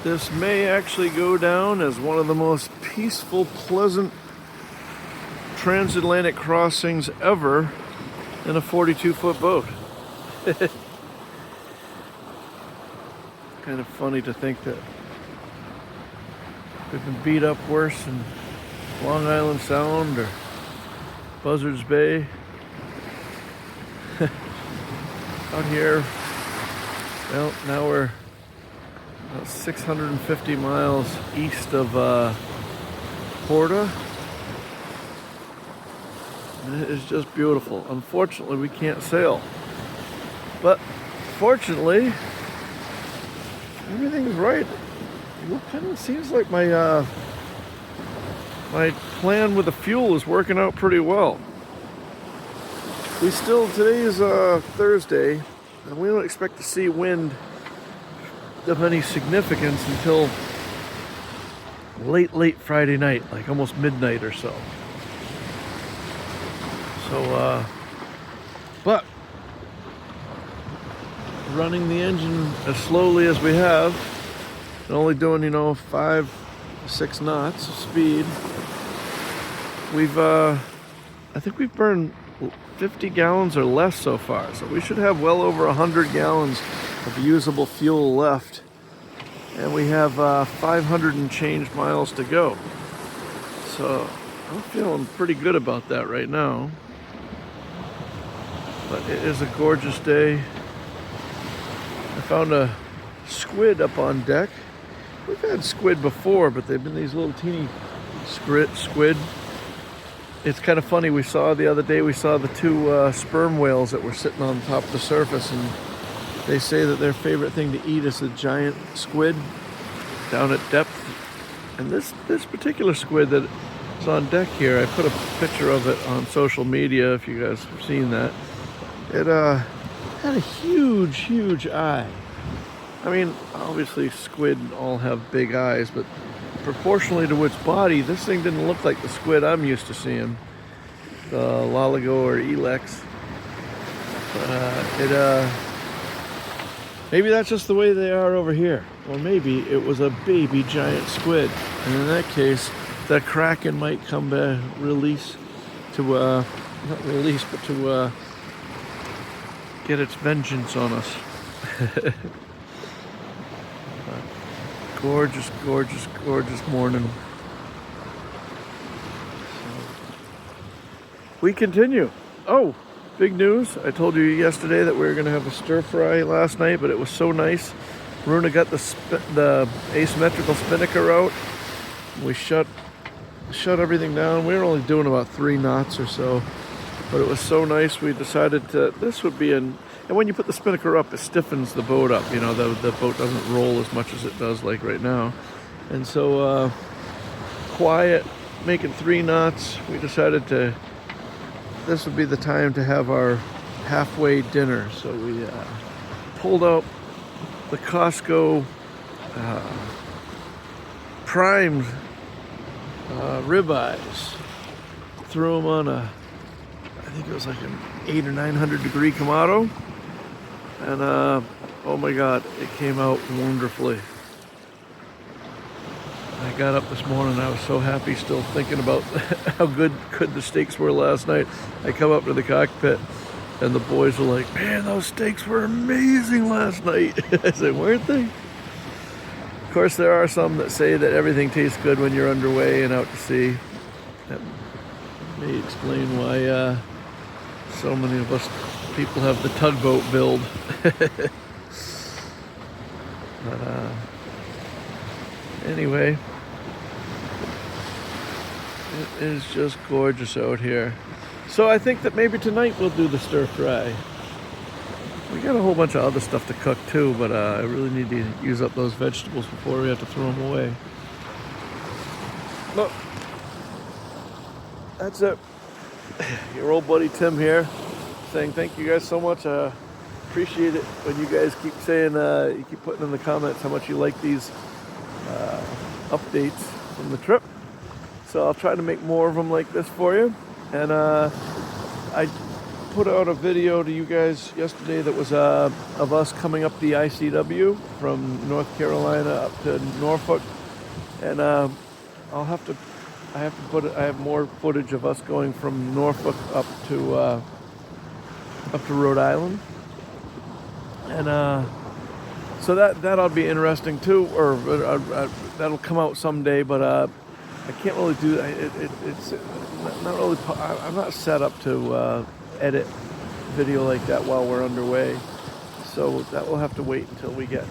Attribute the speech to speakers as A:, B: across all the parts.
A: This may actually go down as one of the most peaceful, pleasant transatlantic crossings ever in a 42-foot boat. Kind of funny to think that we've been beat up worse in Long Island Sound or Buzzards Bay. Out here, well, now we're about 650 miles east of Horta. And it is just beautiful. Unfortunately, we can't sail. But fortunately, everything's right. It kind of seems like my my plan with the fuel is working out pretty well. Today is Thursday, and we don't expect to see wind of any significance until late Friday night, like almost midnight or so. So, but running the engine as slowly as we have, and only doing, 5-6 knots of speed, I think we've burned 50 gallons or less so far. So we should have well over 100 gallons of usable fuel left. And we have 500 and change miles to go. So I'm feeling pretty good about that right now. But it is a gorgeous day. I found a squid up on deck. We've had squid before, but they've been these little teeny squid. It's kind of funny, the other day we saw the two sperm whales that were sitting on top of the surface, and they say that their favorite thing to eat is a giant squid down at depth. And this particular squid that is on deck here, I put a picture of it on social media if you guys have seen that. It had a huge eye. I mean, obviously squid all have big eyes, but proportionally to its body, this thing didn't look like the squid I'm used to seeing, the loligo or elex. Maybe that's just the way they are over here, or maybe it was a baby giant squid, and in that case, the kraken might come to get its vengeance on us. Gorgeous morning. We continue. Oh, big news. I told you yesterday that we were going to have a stir fry last night, but it was so nice. Runa got the asymmetrical spinnaker out. We shut everything down. We were only doing about 3 knots or so, but it was so nice. We decided this would be and when you put the spinnaker up, it stiffens the boat up. The boat doesn't roll as much as it does like right now. And so quiet, making 3 knots, we decided this would be the time to have our halfway dinner. So we pulled out the Costco primed ribeyes, threw them on I think it was like an 800 or 900 degree Kamado. And oh my God, it came out wonderfully. I got up this morning and I was so happy, still thinking about how good the steaks were last night. I come up to the cockpit and the boys were like, "Man, those steaks were amazing last night." I said, "Weren't they?" Of course, there are some that say that everything tastes good when you're underway and out to sea. That may explain why so many of us people have the tugboat build. But anyway, it is just gorgeous out here. So I think that maybe tonight we'll do the stir fry. We got a whole bunch of other stuff to cook too, but I really need to use up those vegetables before we have to throw them away. Look, that's it. Your old buddy Tim here, saying thank you guys so much. Appreciate it when you guys keep saying, you keep putting in the comments how much you like these updates from the trip. So I'll try to make more of them like this for you. And I put out a video to you guys yesterday that was of us coming up the ICW from North Carolina up to Norfolk, and I have more footage of us going from Norfolk up to Rhode Island, and so that'll be interesting too, or that'll come out someday. But I can't really do that. It's not really. I'm not set up to edit video like that while we're underway, so that will have to wait until we get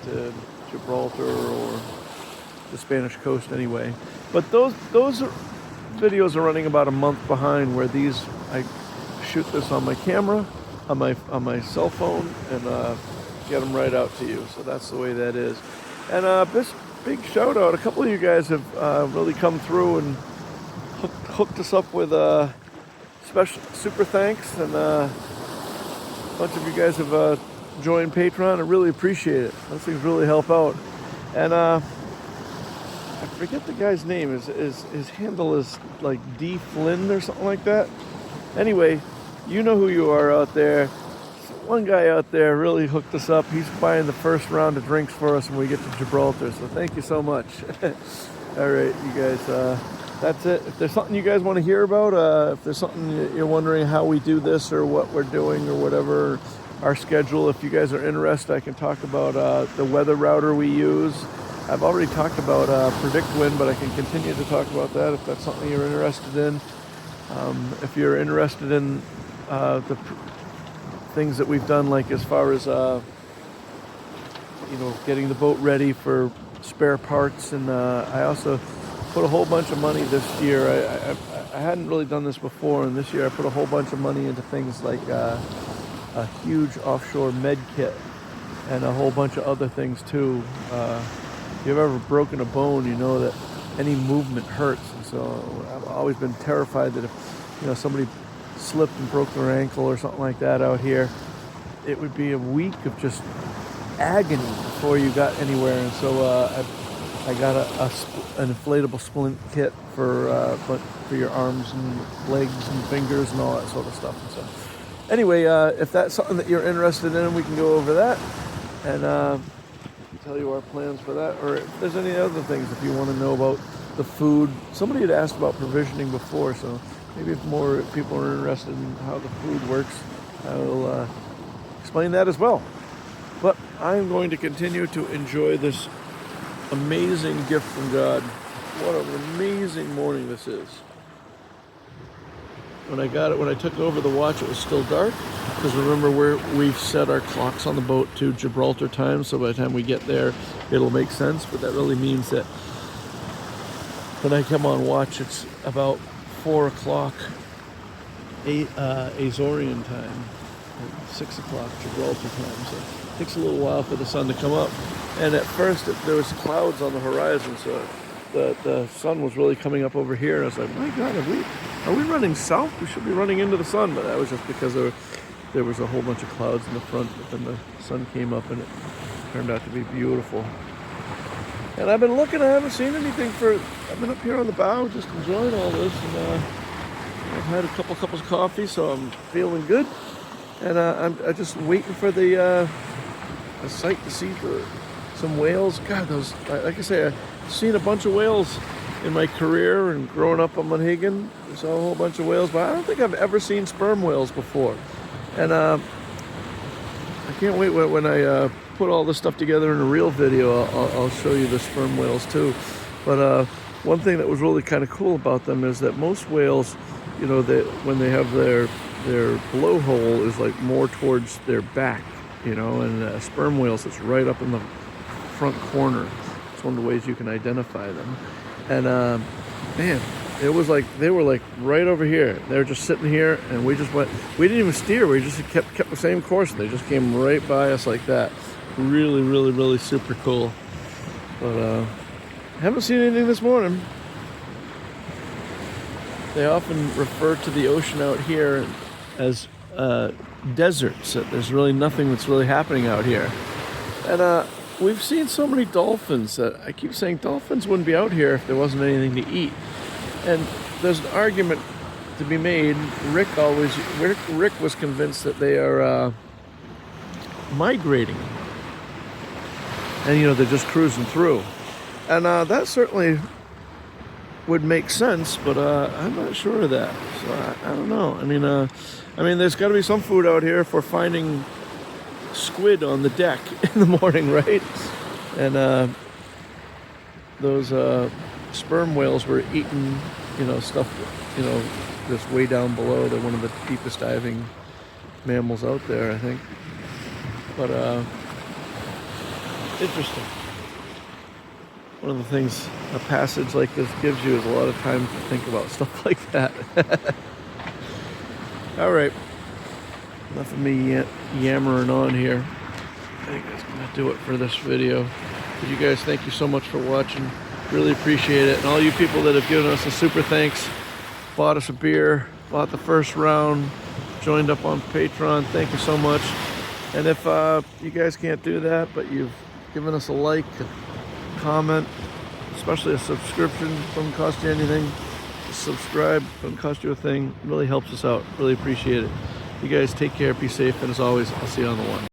A: to Gibraltar or the Spanish coast anyway. But those videos are running about a month behind, where I shoot this on my camera, on my cell phone, and get them right out to you. So that's the way that is. And this big shout out, a couple of you guys have really come through and hooked us up with special super thanks, and a bunch of you guys have joined Patreon. I really appreciate it. Those things really help out. And I forget the guy's name. His handle is like D Flynn or something like that. Anyway, you know who you are out there. One guy out there really hooked us up. He's buying the first round of drinks for us when we get to Gibraltar. So thank you so much. All right, you guys. That's it. If there's something you guys want to hear about, if there's something you're wondering how we do this or what we're doing or whatever, our schedule, if you guys are interested, I can talk about the weather router we use. I've already talked about Predict Wind, but I can continue to talk about that if that's something you're interested in. If you're interested in the things that we've done, like as far as getting the boat ready for spare parts, and I also put a whole bunch of money this year. I hadn't really done this before, and this year I put a whole bunch of money into things like a huge offshore med kit and a whole bunch of other things too. If you've ever broken a bone, you know that any movement hurts, and so I've always been terrified that if somebody slipped and broke their ankle or something like that out here, it would be a week of just agony before you got anywhere. And so I got an inflatable splint kit for your arms and legs and fingers and all that sort of stuff. And so anyway, if that's something that you're interested in, we can go over that and tell you our plans for that. Or if there's any other things, if you want to know about the food. Somebody had asked about provisioning before, so maybe if more people are interested in how the food works, I will explain that as well. But I'm going to continue to enjoy this amazing gift from God. What an amazing morning this is. When I took over the watch, it was still dark, because remember, we've set our clocks on the boat to Gibraltar time, so by the time we get there, it'll make sense. But that really means that when I come on watch, it's about 4 o'clock Azorian time, 6 o'clock Gibraltar time. So it takes a little while for the sun to come up. And at first, there was clouds on the horizon, so the sun was really coming up over here. And I was like, my God, are we running south? We should be running into the sun. But that was just because there was a whole bunch of clouds in the front, but then the sun came up and it turned out to be beautiful. And I've been looking, I haven't seen anything I've been up here on the bow just enjoying all this, and I've had a couple cups of coffee, so I'm feeling good. And I'm just waiting for a sight to see some whales. God, like I say, I've seen a bunch of whales in my career and growing up on Monhegan. I saw a whole bunch of whales, but I don't think I've ever seen sperm whales before. And I can't wait when I put all this stuff together in a real video. I'll show you the sperm whales too. But one thing that was really kind of cool about them is that most whales, when they have their blowhole is like more towards their back, and sperm whales, it's right up in the front corner. It's one of the ways you can identify them. And man, it was like they were like right over here. They were just sitting here, and we didn't even steer. We just kept the same course. They just came right by us like that. Really, really, really super cool. But haven't seen anything this morning. They often refer to the ocean out here as deserts. There's really nothing that's really happening out here. And we've seen so many dolphins that I keep saying dolphins wouldn't be out here if there wasn't anything to eat. And there's an argument to be made. Rick was convinced that they are migrating, and you know, they're just cruising through, and that certainly would make sense, but I'm not sure of that. So I don't know. I mean, there's got to be some food out here for finding squid on the deck in the morning, right? And those sperm whales were eating, you know, stuff, you know, just way down below. They're one of the deepest diving mammals out there, I think. But interesting. One of the things a passage like this gives you is a lot of time to think about stuff like that. All right, enough of me yammering on here. I think that's gonna do it for this video. But you guys, thank you so much for watching. Really appreciate it. And all you people that have given us a super thanks, bought us a beer, bought the first round, joined up on Patreon, thank you so much. And if you guys can't do that, but you've given us a like, a comment, especially a subscription, doesn't cost you anything. Subscribe, doesn't cost you a thing. It really helps us out. Really appreciate it. You guys take care, be safe, and as always, I'll see you on the one.